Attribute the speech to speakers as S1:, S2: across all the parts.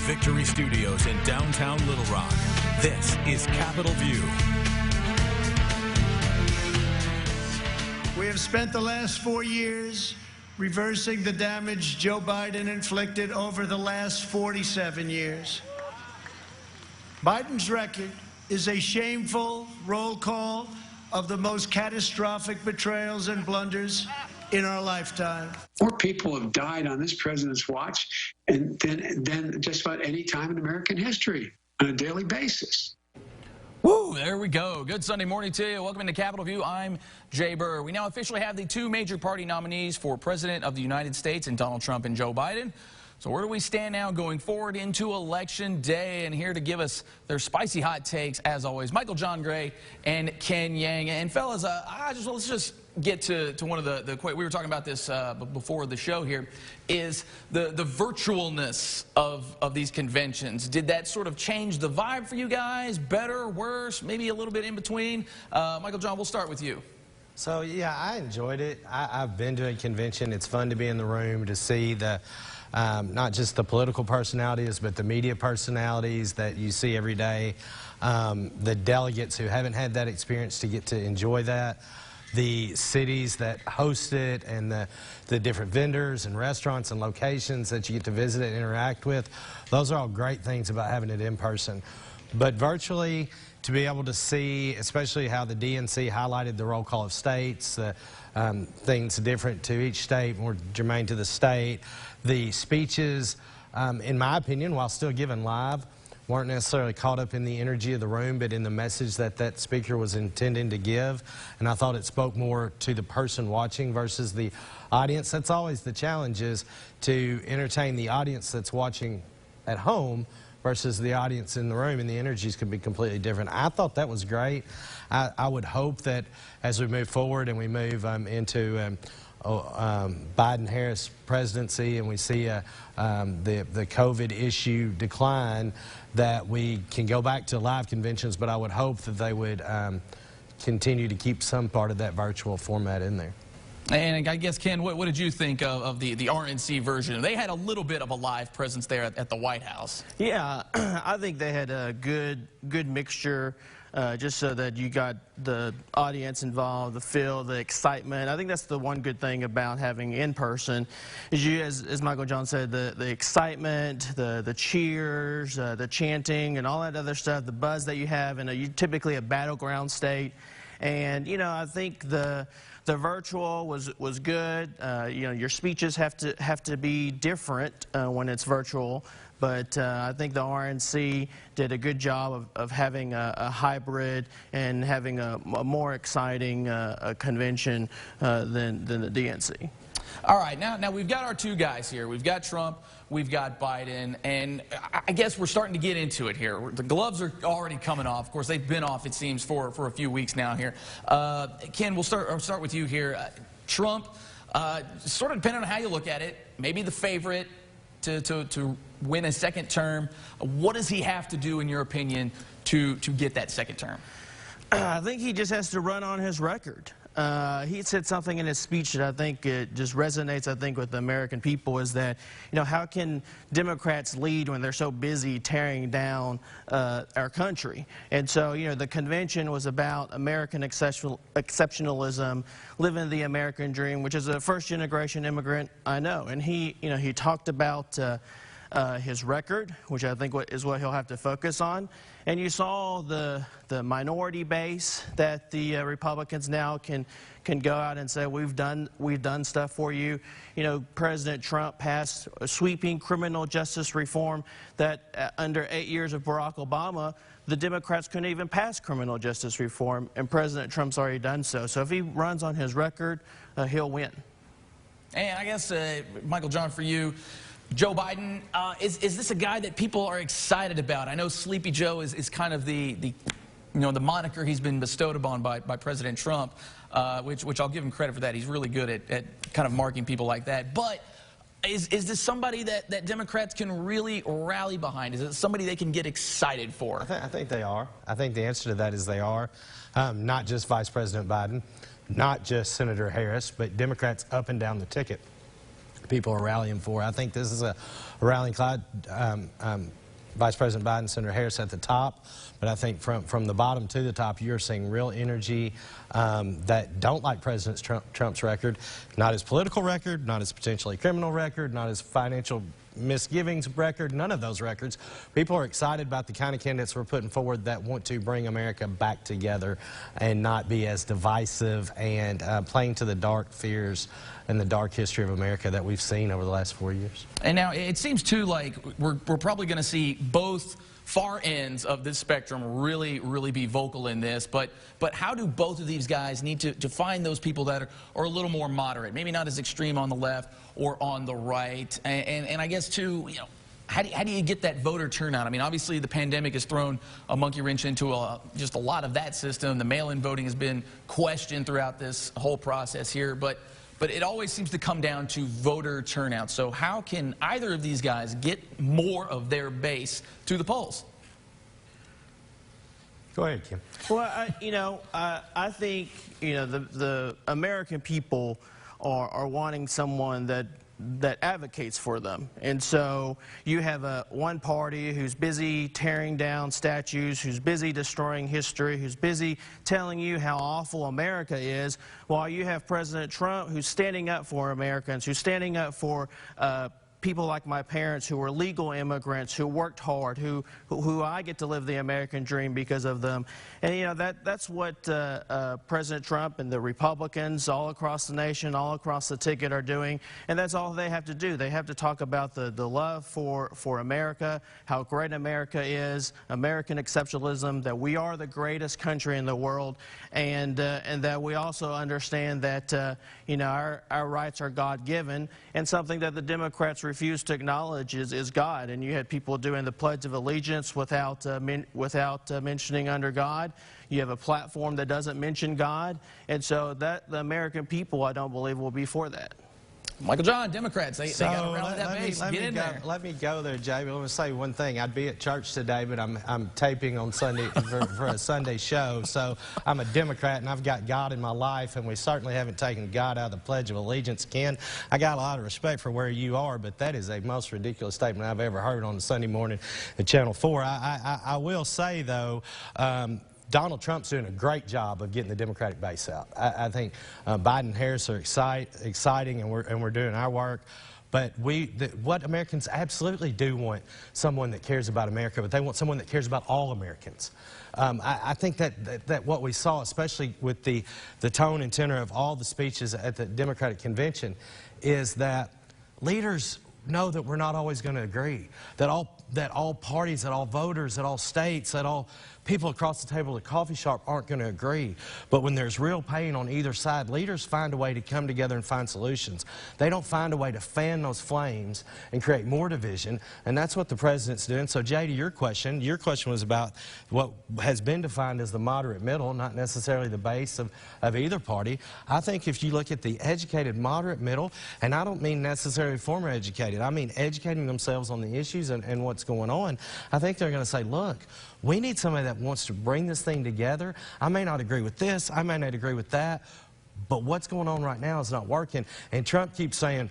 S1: Victory Studios in downtown Little Rock, this is Capitol View.
S2: We have spent the last 4 years reversing the damage Joe Biden inflicted over the last 47 years. Biden's record is a shameful roll call of the most catastrophic betrayals and blunders in our lifetime.
S3: More people have died on this president's watch than just about any time in American history on a daily basis.
S4: Woo, there we go. Good Sunday morning to you. Welcome to Capitol View. I'm Jay Burr. We now officially have the two major party nominees for President of the United States, and Donald Trump and Joe Biden. So where do we stand now going forward into Election Day? And here to give us their spicy hot takes, as always, Michael John Gray and Ken Yang. And fellas, let's just get to one of the we were talking about this before the show here, is the virtualness of these conventions. Did that sort of change the vibe for you guys? Better, worse, maybe a little bit in between? Michael John, we'll start with you.
S5: So yeah, I enjoyed it. I've been to a convention. It's fun to be in the room to see the not just the political personalities, but the media personalities that you see every day. The delegates who haven't had that experience to get to enjoy that. The cities that host it, and the different vendors and restaurants and locations that you get to visit and interact with. Those are all great things about having it in person. But virtually, to be able to see, especially how the DNC highlighted the roll call of states, things different to each state, more germane to the state. The speeches, in my opinion, while still given live, weren't necessarily caught up in the energy of the room, but in the message that that speaker was intending to give. And I thought it spoke more to the person watching versus the audience. That's always the challenge, is to entertain the audience that's watching at home versus the audience in the room, and the energies could be completely different. I thought that was great. I would hope that as we move forward and we move into Biden-Harris presidency, and we see the COVID issue decline, that we can go back to live conventions, but I would hope that they would continue to keep some part of that virtual format in there.
S4: And I guess, Ken, what did you think of the RNC version? They had a little bit of a live presence there at the White House. Yeah,
S6: I think they had a good mixture, just so that you got the audience involved, the feel, the excitement. I think that's the one good thing about having in person, is as Michael John said, the excitement, the cheers, the chanting, and all that other stuff, the buzz that you have in typically a battleground state. And I think the virtual was good. Your speeches have to be different when it's virtual, but I think the RNC did a good job of having a hybrid and having a more exciting convention than the DNC.
S4: All right, now we've got our two guys here. We've got Trump, we've got Biden, and I guess we're starting to get into it here. The gloves are already coming off. Of course, they've been off, it seems, for a few weeks now here. Ken, we'll start with you here. Trump, sort of depending on how you look at it, maybe the favorite to win a second term. What does he have to do, in your opinion, to get that second term?
S6: I think he just has to run on his record. He said something in his speech that I think it just resonates, with the American people, is that, how can Democrats lead when they're so busy tearing down our country? And so, the convention was about American exceptionalism, living the American dream, which is a first-generation immigrant I know. And he talked about his record, which I think is what he'll have to focus on. And you saw the minority base that the Republicans now can go out and say, we've done stuff for you. President Trump passed a sweeping criminal justice reform that under 8 years of Barack Obama, the Democrats couldn't even pass criminal justice reform, and President Trump's already done so. So if he runs on his record, he'll win.
S4: And I guess, Michael John, for you, Joe Biden, is this a guy that people are excited about? I know Sleepy Joe is kind of the moniker he's been bestowed upon by President Trump, which I'll give him credit for that. He's really good at kind of marking people like that. But is this somebody that Democrats can really rally behind? Is it somebody they can get excited for?
S5: I think they are. I think the answer to that is they are. Not just Vice President Biden, not just Senator Harris, but Democrats up and down the ticket. people are rallying for. I think this is a rallying cry. Vice President Biden, Senator Harris at the top, but I think from the bottom to the top, you're seeing real energy that don't like President Trump's record, not his political record, not his potentially criminal record, not his financial misgivings record, none of those records. People are excited about the kind of candidates we're putting forward that want to bring America back together and not be as divisive and playing to the dark fears and the dark history of America that we've seen over the last 4 years.
S4: And now it seems too like we're probably going to see both far ends of this spectrum really be vocal in this, but how do both of these guys need to find those people that are a little more moderate, maybe not as extreme on the left or on the right, and I guess too, you know, how do you get that voter turnout? I mean, obviously the pandemic has thrown a monkey wrench into just a lot of that system. The mail-in voting has been questioned throughout this whole process here, but it always seems to come down to voter turnout. So how can either of these guys get more of their base to the polls?
S5: Go ahead, Kim.
S6: Well, I think, the American people are wanting someone that advocates for them. And so you have one party who's busy tearing down statues, who's busy destroying history, who's busy telling you how awful America is, while you have President Trump who's standing up for Americans, who's standing up for people like my parents who are legal immigrants, who worked hard, who I get to live the American dream because of them. And that's what President Trump and the Republicans all across the nation, all across the ticket are doing, and that's all they have to do. They have to talk about the love for America, how great America is, American exceptionalism, that we are the greatest country in the world, and that we also understand that our rights are God-given, and something that the Democrats refuse to acknowledge is God. And you had people doing the Pledge of Allegiance without mentioning under God. You have a platform that doesn't mention God, and so the American people, I don't believe, will be for that.
S4: Michael John, Democrats, they got to rally that base. Get in there.
S5: Let me go there, Jay. Let me say one thing. I'd be at church today, but I'm taping on Sunday for a Sunday show. So I'm a Democrat, and I've got God in my life, and we certainly haven't taken God out of the Pledge of Allegiance. Ken, I got a lot of respect for where you are, but that is a most ridiculous statement I've ever heard on a Sunday morning at Channel 4. I will say, though, Donald Trump's doing a great job of getting the Democratic base out. I think Biden and Harris are exciting, and we're doing our work. But what Americans absolutely do want someone that cares about America, but they want someone that cares about all Americans. I think that what we saw, especially with the tone and tenor of all the speeches at the Democratic convention, is that leaders know that we're not always going to agree, that all parties, that all voters, that all states, that all people across the table at the coffee shop aren't going to agree. But when there's real pain on either side, leaders find a way to come together and find solutions. They don't find a way to fan those flames and create more division, and that's what the president's doing. So, Jay, to your question was about what has been defined as the moderate middle, not necessarily the base of either party. I think if you look at the educated moderate middle, and I don't mean necessarily former educated, I mean educating themselves on the issues and what's going on, I think they're going to say, look, we need somebody that wants to bring this thing together. I may not agree with this, I may not agree with that, but what's going on right now is not working. And Trump keeps saying,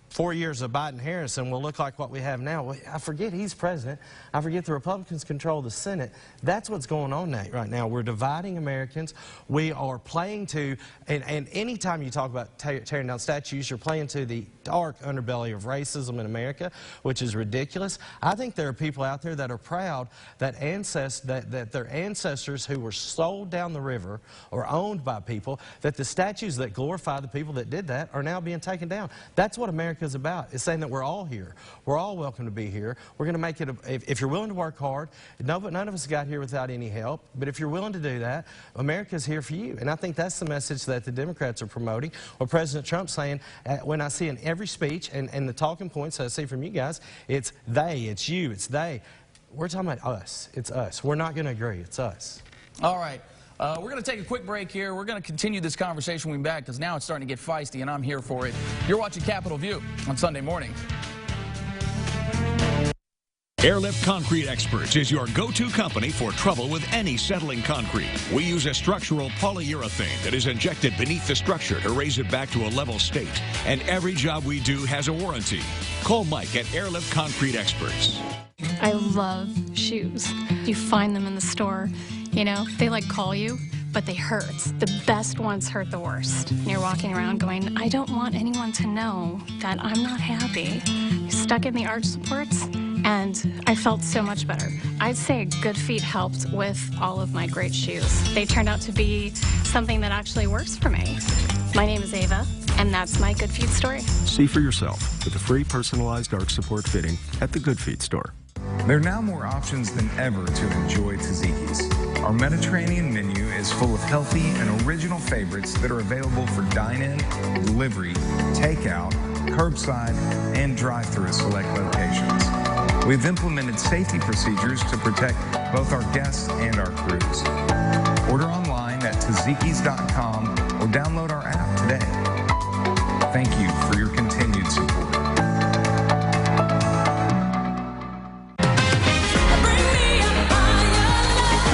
S5: 4 years of Biden-Harris and we'll look like what we have now. Well, I forget he's president. I forget the Republicans control the Senate. That's what's going on right now. We're dividing Americans. We are playing to, and anytime you talk about tearing down statues, you're playing to the dark underbelly of racism in America, which is ridiculous. I think there are people out there that are proud that their ancestors who were sold down the river or owned by people, that the statues that glorify the people that did that are now being taken down. That's what America is about. It's saying that we're all here. We're all welcome to be here. We're going to make it, if you're willing to work hard, none of us got here without any help, but if you're willing to do that, America's here for you. And I think that's the message that the Democrats are promoting, or President Trump's saying, when I see in every speech and the talking points that I see from you guys, it's they, it's you, it's they. We're talking about us. It's us. We're not going to agree. It's us.
S4: All right. We're going to take a quick break here. We're going to continue this conversation when we're back because now it's starting to get feisty, and I'm here for it. You're watching Capitol View on Sunday morning.
S7: Airlift Concrete Experts is your go-to company for trouble with any settling concrete. We use a structural polyurethane that is injected beneath the structure to raise it back to a level state. And every job we do has a warranty. Call Mike at Airlift Concrete Experts.
S8: I love shoes. You find them in the store, you know, they like call you, but they hurt. The best ones hurt the worst. And you're walking around going, I don't want anyone to know that I'm not happy. You're stuck in the arch supports, and I felt so much better. I'd say Good Feet helped with all of my great shoes. They turned out to be something that actually works for me. My name is Ava, and that's my Good Feet story.
S9: See for yourself with a free personalized arch support fitting at the Good Feet store.
S10: There are now more options than ever to enjoy Tzatziki's. Our Mediterranean menu is full of healthy and original favorites that are available for dine-in, delivery, takeout, curbside, and drive-through at select locations. We've implemented safety procedures to protect both our guests and our crews. Order online at tzatziki's.com or download our app today. Thank you for your continued support.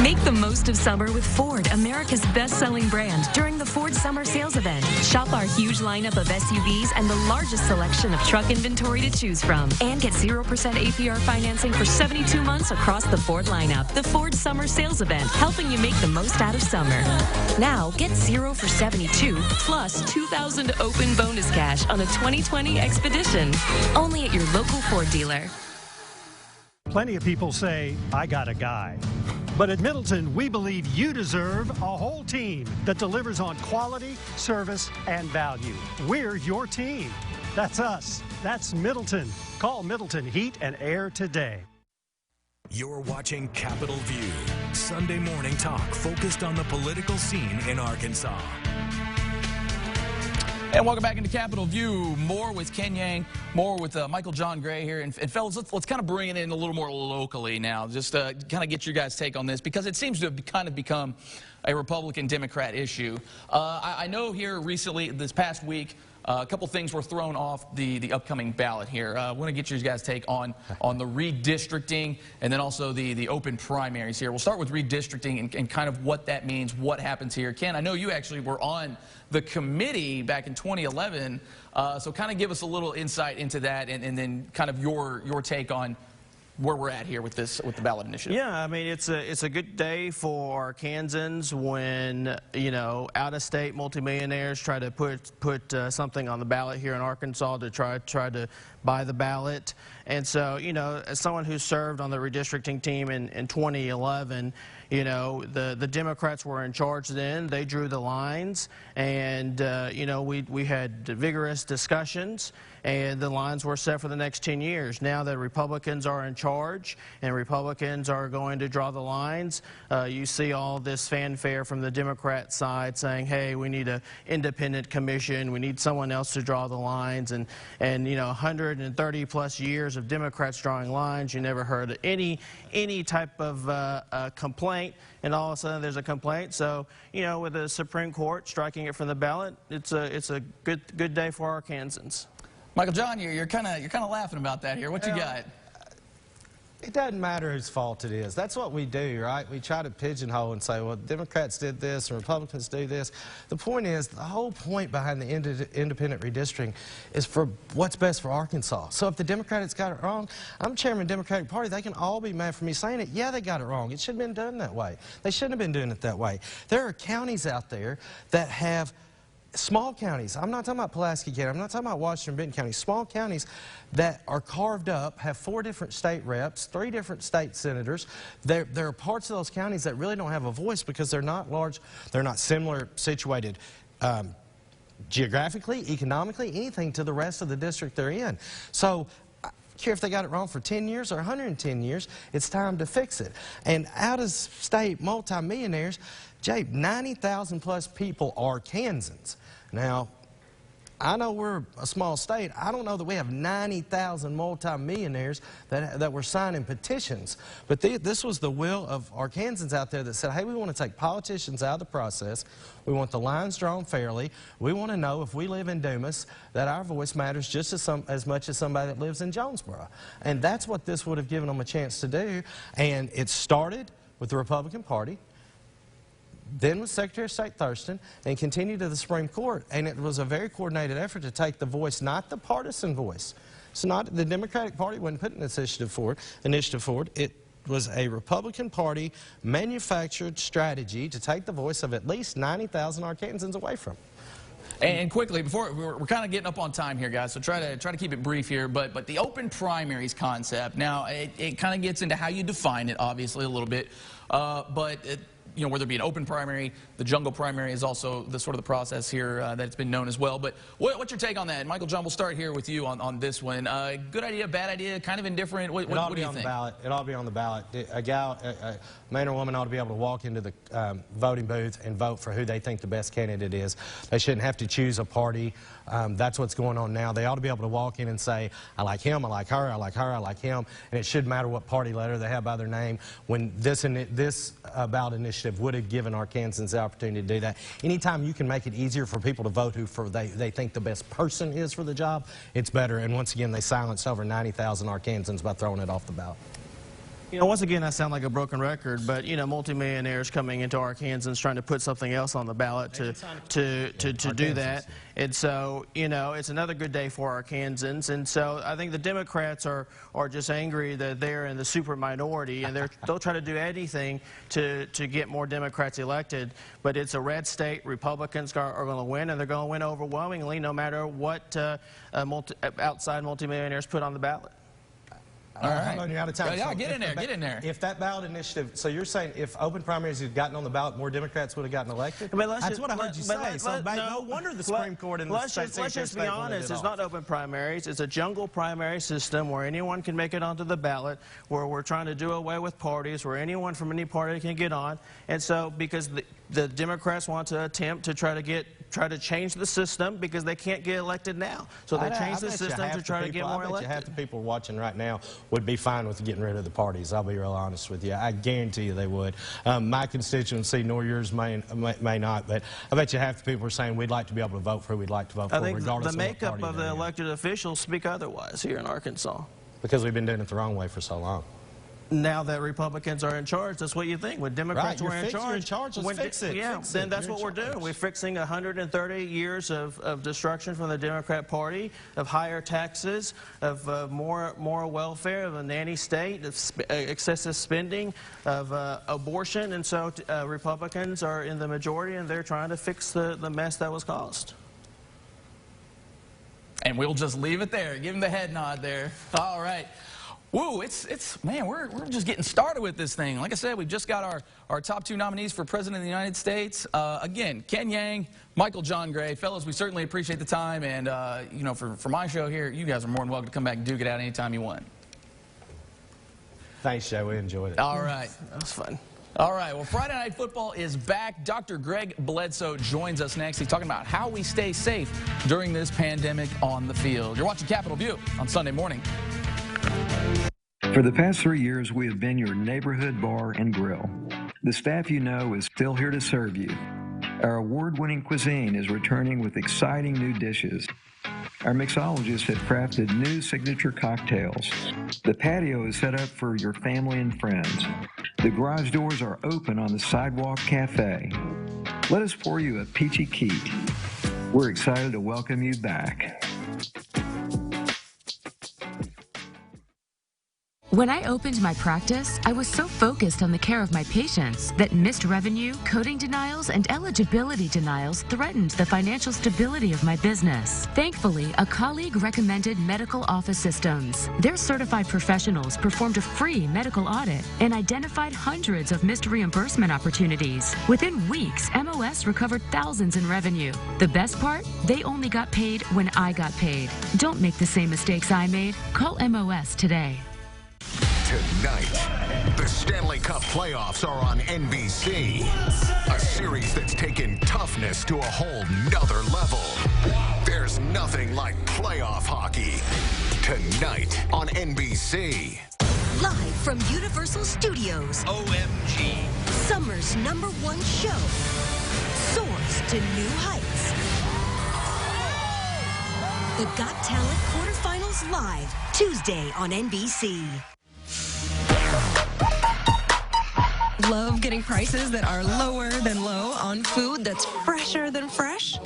S11: Make the most of summer with Ford, America's best-selling brand, during the Ford Summer Sales Event. Shop our huge lineup of SUVs and the largest selection of truck inventory to choose from. And get 0% APR financing for 72 months across the Ford lineup. The Ford Summer Sales Event, helping you make the most out of summer. Now, get 0 for 72, plus $2,000 open bonus cash on a 2020 Expedition. Only at your local Ford dealer.
S12: Plenty of people say, I got a guy. But at Middleton, we believe you deserve a whole team that delivers on quality, service, and value. We're your team. That's us. That's Middleton. Call Middleton Heat and Air today.
S1: You're watching Capitol View, Sunday morning talk focused on the political scene in Arkansas.
S4: And welcome back into Capitol View. More with Ken Yang, more with Michael John Gray here. And fellas, let's kind of bring it in a little more locally now, just to kind of get your guys' take on this, because it seems to have kind of become a Republican-Democrat issue. I know here recently, this past week, a couple things were thrown off the upcoming ballot here. I want to get your guys' take on the redistricting and then also the open primaries here. We'll start with redistricting and kind of what that means, what happens here. Ken, I know you actually were on the committee back in 2011, so kind of give us a little insight into that and then kind of your take on where we're at here with the ballot initiative.
S6: Yeah, I mean, it's a good day for Arkansans when, you know, out-of-state multimillionaires try to put something on the ballot here in Arkansas to try to buy the ballot. And so, you know, as someone who served on the redistricting team in 2011, you know, the Democrats were in charge then. They drew the lines, and, you know, we had vigorous discussions, and the lines were set for the next 10 years. Now that Republicans are in charge and Republicans are going to draw the lines, you see all this fanfare from the Democrat side saying, hey, we need an independent commission, we need someone else to draw the lines, and you know, 130 plus years of Democrats drawing lines, you never heard any type of complaint, and all of a sudden there's a complaint. So, you know, with the Supreme Court striking it from the ballot, it's a good day for Arkansans.
S4: Michael John, you're kind of laughing about that here. What you got?
S5: It doesn't matter whose fault it is. That's what we do, right? We try to pigeonhole and say, well, Democrats did this and Republicans do this. The point is, the whole point behind the independent redistricting is for what's best for Arkansas. So if the Democrats got it wrong, I'm chairman of the Democratic Party. They can all be mad for me saying it. Yeah, they got it wrong. It shouldn't have been done that way. They shouldn't have been doing it that way. There are counties out there that have small counties. I'm not talking about Pulaski County. I'm not talking about Washington Benton County. Small counties that are carved up, have 4 different state reps, 3 different state senators. There are parts of those counties that really don't have a voice because they're not large, they're not similar situated geographically, economically, anything to the rest of the district they're in. So I don't care if they got it wrong for 10 years or 110 years, it's time to fix it. And out-of-state multimillionaires, Jay, 90,000 plus people are Arkansans. Now, I know we're a small state. I don't know that we have 90,000 multimillionaires that were signing petitions. But this was the will of Arkansans out there that said, hey, we want to take politicians out of the process. We want the lines drawn fairly. We want to know if we live in Dumas that our voice matters just as much as somebody that lives in Jonesboro. And that's what this would have given them a chance to do. And it started with the Republican Party, then with Secretary of State Thurston, and continued to the Supreme Court. And it was a very coordinated effort to take the voice, not the partisan voice. So not the Democratic Party wasn't putting this initiative forward. It was a Republican Party manufactured strategy to take the voice of at least 90,000 Arkansans away from.
S4: And quickly, before we're kind of getting up on time here, guys, so try to keep it brief here. But the open primaries concept, now it kind of gets into how you define it, obviously a little bit, you know, whether it be an open primary, the jungle primary is also the sort of the process here that it's been known as well. But what's your take on that? Michael John, we'll start here with you on this one. Good idea, bad idea, kind of indifferent? What do you think? It
S5: ought to be on the ballot. A man or woman ought to be able to walk into the voting booth and vote for who they think the best candidate is. They shouldn't have to choose a party. That's what's going on now. They ought to be able to walk in and say, I like him, I like her, I like her, I like him. And it shouldn't matter what party letter they have by their name. When this ballot initiative would have given Arkansans the opportunity to do that. Anytime you can make it easier for people to vote who they think the best person is for the job, it's better. And once again, they silenced over 90,000 Arkansans by throwing it off the ballot.
S6: You know, once again, I sound like a broken record, but, you know, multimillionaires coming into Arkansans trying to put something else on the ballot to do that. And so, you know, it's another good day for Arkansans. And so I think the Democrats are just angry that they're in the super minority, and they'll try to do anything to get more Democrats elected. But it's a red state. Republicans are going to win, and they're going to win overwhelmingly no matter what outside multimillionaires put on the ballot.
S5: All right. Hold on, you're out of time.
S4: Yeah, get in there, get in there.
S5: If that ballot initiative, so you're saying if open primaries had gotten on the ballot, more Democrats would have gotten elected? That's what I heard you say. So no wonder the Supreme Court and the state
S6: let's just be honest. It's not open primaries. It's a jungle primary system where anyone can make it onto the ballot, where we're trying to do away with parties, where anyone from any party can get on. And so because the Democrats want to attempt to try to change the system because they can't get elected now. So they change the system to try to get more elected.
S5: I bet you half the people watching right now would be fine with getting rid of the parties. I'll be real honest with you. I guarantee you they would. My constituency, nor yours may not, but I bet you half the people are saying we'd like to be able to vote for who we'd like to vote for, regardless of what party they're in.
S6: I think the makeup of the elected officials speak otherwise here in Arkansas.
S5: Because we've been doing it the wrong way for so long.
S6: Now that Republicans are in charge, that's what you think. When Democrats were in charge,
S5: let's fix it.
S6: Yeah, then that's what we're doing. We're fixing 130 years of destruction from the Democrat Party, of higher taxes, of more welfare, of a nanny state, of excessive spending, of abortion. And so Republicans are in the majority, and they're trying to fix the mess that was caused.
S4: And we'll just leave it there. Give him the head nod there. All right. Woo, man, we're just getting started with this thing. Like I said, we've just got our top two nominees for President of the United States. Again, Ken Yang, Michael John Gray. Fellas, we certainly appreciate the time. And, you know, for my show here, you guys are more than welcome to come back and duke it out anytime you want.
S5: Thanks, Joe. We enjoyed it.
S4: All right.
S6: That was fun.
S4: All right, well, Friday Night Football is back. Dr. Greg Bledsoe joins us next. He's talking about how we stay safe during this pandemic on the field. You're watching Capitol View on Sunday morning.
S13: For the past 3 years, we have been your neighborhood bar and grill. The staff you know is still here to serve you. Our award-winning cuisine is returning with exciting new dishes. Our mixologists have crafted new signature cocktails. The patio is set up for your family and friends. The garage doors are open on the Sidewalk Cafe. Let us pour you a peachy keat. We're excited to welcome you back.
S11: When I opened my practice, I was so focused on the care of my patients that missed revenue, coding denials, and eligibility denials threatened the financial stability of my business. Thankfully, a colleague recommended Medical Office Systems. Their certified professionals performed a free medical audit and identified hundreds of missed reimbursement opportunities. Within weeks, MOS recovered thousands in revenue. The best part? They only got paid when I got paid. Don't make the same mistakes I made. Call MOS today.
S1: Tonight, the Stanley Cup playoffs are on NBC. A series that's taken toughness to a whole nother level. There's nothing like playoff hockey. Tonight on NBC.
S14: Live from Universal Studios.
S1: OMG.
S14: Summer's #1 show soars to new heights. The Got Talent quarterfinals live Tuesday on NBC.
S11: Love getting prices that are lower than low on food that's fresher than fresh?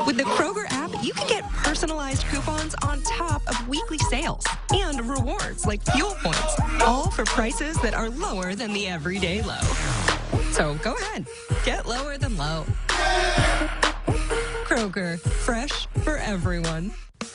S11: With the Kroger app, you can get personalized coupons on top of weekly sales and rewards like fuel points, all for prices that are lower than the everyday low. So go ahead, get lower than low. Kroger, fresh for everyone.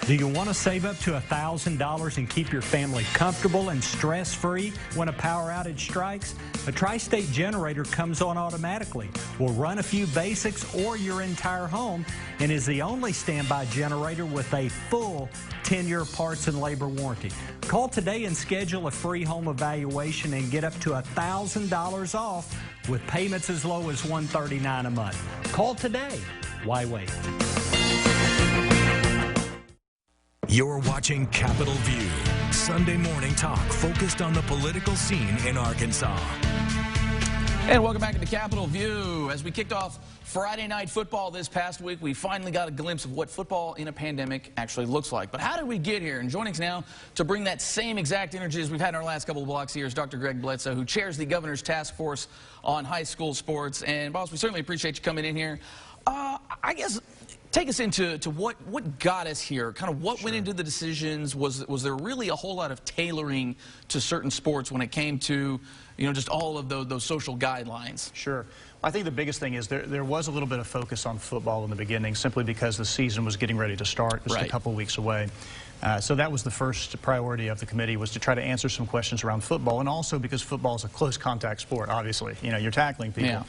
S12: Do you want to save up to $1,000 and keep your family comfortable and stress-free when a power outage strikes? A Tri-State generator comes on automatically, will run a few basics or your entire home, and is the only standby generator with a full 10-year parts and labor warranty. Call today and schedule a free home evaluation and get up to $1,000 off with payments as low as $139 a month. Call today. Why wait?
S1: You're watching Capitol View, Sunday morning talk focused on the political scene in Arkansas.
S4: And welcome back to the Capitol View. As we kicked off Friday night football this past week, we finally got a glimpse of what football in a pandemic actually looks like. But how did we get here? And joining us now to bring that same exact energy as we've had in our last couple of blocks here is Dr. Greg Bledsoe, who chairs the Governor's Task Force on High School Sports. And, boss, we certainly appreciate you coming in here. I guess take us into what got us here, kind of what went into the decisions. Was there really a whole lot of tailoring to certain sports when it came to, you know, just all of those social guidelines?
S15: Sure. I think the biggest thing is there was a little bit of focus on football in the beginning simply because the season was getting ready to start just a couple weeks away. So that was the first priority of the committee, was to try to answer some questions around football, and also because football is a close contact sport, obviously. You know, you're tackling people. Yeah.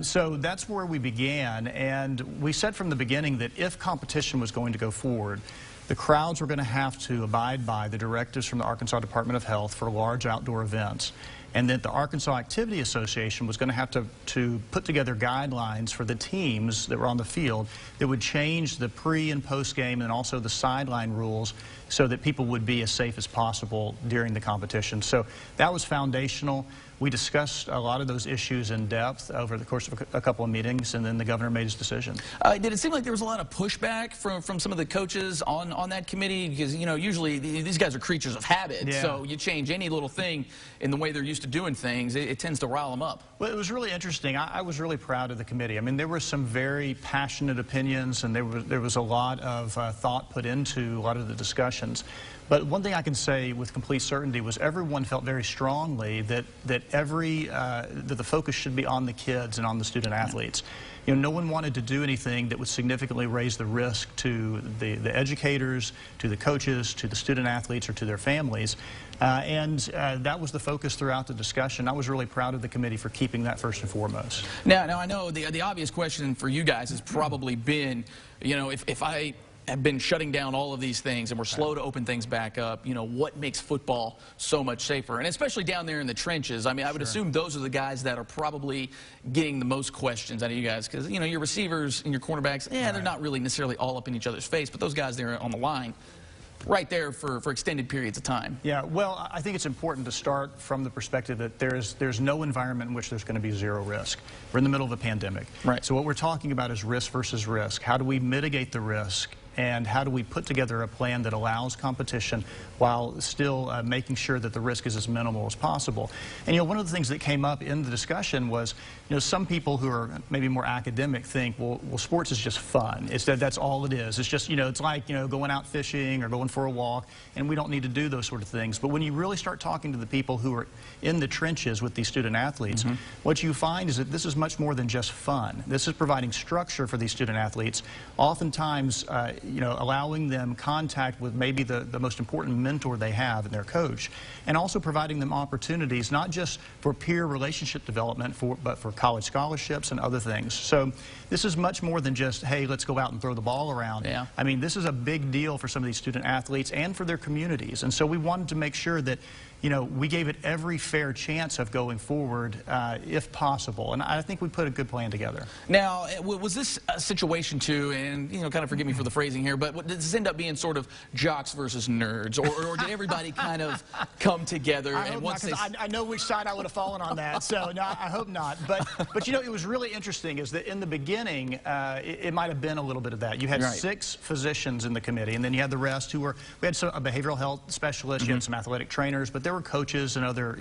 S15: So that's where we began, and we said from the beginning that if competition was going to go forward, the crowds were going to have to abide by the directives from the Arkansas Department of Health for large outdoor events, and that the Arkansas Activity Association was going to have to put together guidelines for the teams that were on the field that would change the pre- and post-game and also the sideline rules so that people would be as safe as possible during the competition. So that was foundational. We discussed a lot of those issues in depth over the course of a couple of meetings, and then the governor made his decision.
S4: Did it seem like there was a lot of pushback from some of the coaches on that committee? Because, you know, usually these guys are creatures of habit, so you change any little thing in the way they're used to doing things, it tends to rile them up.
S15: Well, it was really interesting. I was really proud of the committee. I mean, there were some very passionate opinions, and there was a lot of thought put into a lot of the discussions. But one thing I can say with complete certainty was everyone felt very strongly that that the focus should be on the kids and on the student athletes. You know, no one wanted to do anything that would significantly raise the risk to the educators, to the coaches, to the student athletes, or to their families. That was the focus throughout the discussion. I was really proud of the committee for keeping that first and foremost.
S4: Now I know the obvious question for you guys has probably been, you know, if I have been shutting down all of these things and we're slow to open things back up, you know, what makes football so much safer? And especially down there in the trenches, I mean, I would assume those are the guys that are probably getting the most questions out of you guys, because, you know, your receivers and your cornerbacks, they're not really necessarily all up in each other's face, but those guys there on the line, right there for extended periods of time.
S15: Yeah, well, I think it's important to start from the perspective that there's no environment in which there's going to be zero risk. We're in the middle of a pandemic. Right. So what we're talking about is risk versus risk. How do we mitigate the risk? And how do we put together a plan that allows competition while still making sure that the risk is as minimal as possible? And, you know, one of the things that came up in the discussion was, you know, some people who are maybe more academic think, well sports is just fun. That's all it is. It's just, you know, it's like, you know, going out fishing or going for a walk, and we don't need to do those sort of things. But when you really start talking to the people who are in the trenches with these student athletes, what you find is that this is much more than just fun. This is providing structure for these student athletes, oftentimes you know, allowing them contact with maybe the most important mentor they have in their coach, and also providing them opportunities not just for peer relationship development, but for college scholarships and other things. So this is much more than just, hey, let's go out and throw the ball around. Yeah. I mean, this is a big deal for some of these student athletes and for their communities, and so we wanted to make sure that, we gave it every fair chance of going forward if possible. And I think we put a good plan together.
S4: Now, was this a situation too, and kind of forgive me for the phrasing here, but did this end up being sort of jocks versus nerds, or did everybody kind of come together?
S15: I hope not, 'cause I know which side I would have fallen on that, so no, I hope not. But it was really interesting is that in the beginning, it might have been a little bit of that. You had 6 physicians in the committee, and then you had the rest we had some behavioral health specialists, you had some athletic trainers, but there were coaches and other,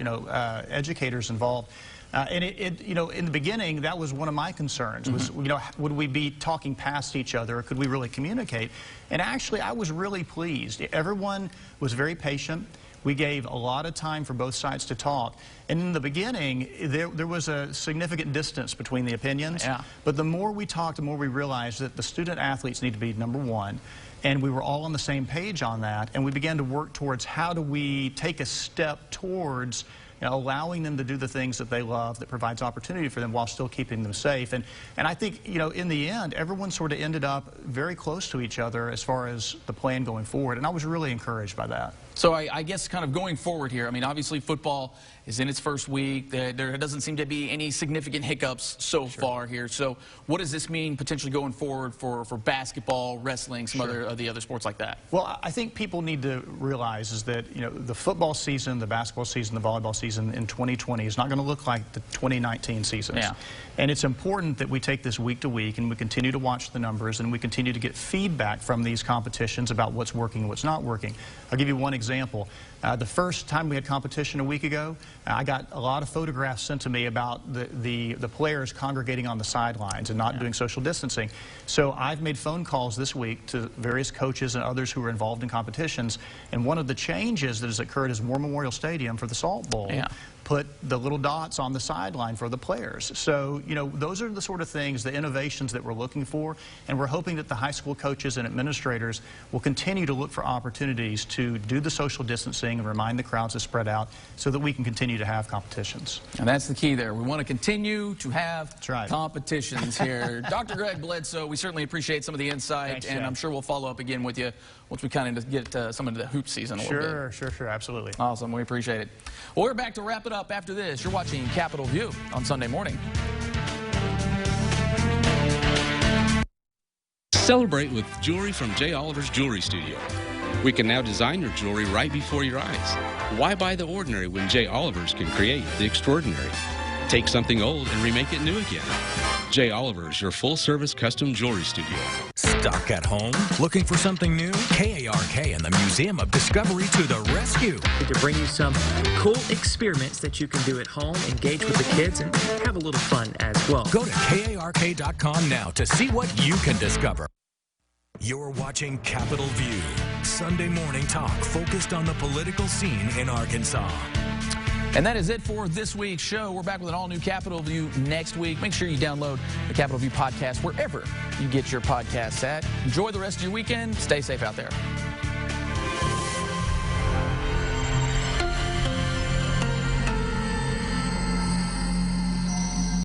S15: educators involved. And in the beginning, that was one of my concerns was, would we be talking past each other, or could we really communicate? And actually, I was really pleased. Everyone was very patient. We gave a lot of time for both sides to talk. And in the beginning, there was a significant distance between the opinions. Yeah. But the more we talked, the more we realized that the student athletes need to be number one. And we were all on the same page on that. And we began to work towards how do we take a step towards allowing them to do the things that they love, that provides opportunity for them while still keeping them safe. And I think, in the end, everyone sort of ended up very close to each other as far as the plan going forward. And I was really encouraged by that.
S4: So I guess kind of going forward here, I mean, obviously football is in its first week. There doesn't seem to be any significant hiccups so far here. So what does this mean potentially going forward for basketball, wrestling, some of the other sports like that?
S15: Well, I think people need to realize is that, the football season, the basketball season, the volleyball season in 2020 is not going to look like the 2019 seasons. Yeah. And it's important that we take this week to week and we continue to watch the numbers and we continue to get feedback from these competitions about what's working and what's not working. I'll give you one example. The first time we had competition a week ago, I got a lot of photographs sent to me about the players congregating on the sidelines and not doing social distancing. So I've made phone calls this week to various coaches and others who are involved in competitions, and one of the changes that has occurred is War Memorial Stadium for the Salt Bowl. Yeah. Put the little dots on the sideline for the players. So, those are the sort of things, the innovations that we're looking for, and we're hoping that the high school coaches and administrators will continue to look for opportunities to do the social distancing and remind the crowds to spread out so that we can continue to have competitions.
S4: And that's the key there. We want to continue to have competitions here. Dr. Greg Bledsoe, we certainly appreciate some of the insight. Thanks, and I'm sure we'll follow up again with you once we kind of get some of the hoop season a little bit.
S15: Sure, absolutely.
S4: Awesome, we appreciate it. Well, we're back to wrap it up after this. You're watching Capitol View on Sunday morning.
S16: Celebrate with jewelry from J. Oliver's Jewelry Studio. We can now design your jewelry right before your eyes. Why buy the ordinary when J. Oliver's can create the extraordinary? Take something old and remake it new again. J. Oliver's, your full-service custom jewelry studio.
S1: Stuck at home? Looking for something new? KARK and the Museum of Discovery to the rescue.
S17: To bring you some cool experiments that you can do at home, engage with the kids, and have a little fun as well.
S1: Go to KARK.com now to see what you can discover. You're watching Capitol View, Sunday morning talk focused on the political scene in Arkansas.
S4: And that is it for this week's show. We're back with an all-new Capitol View next week. Make sure you download the Capitol View podcast wherever you get your podcasts at. Enjoy the rest of your weekend. Stay safe out there.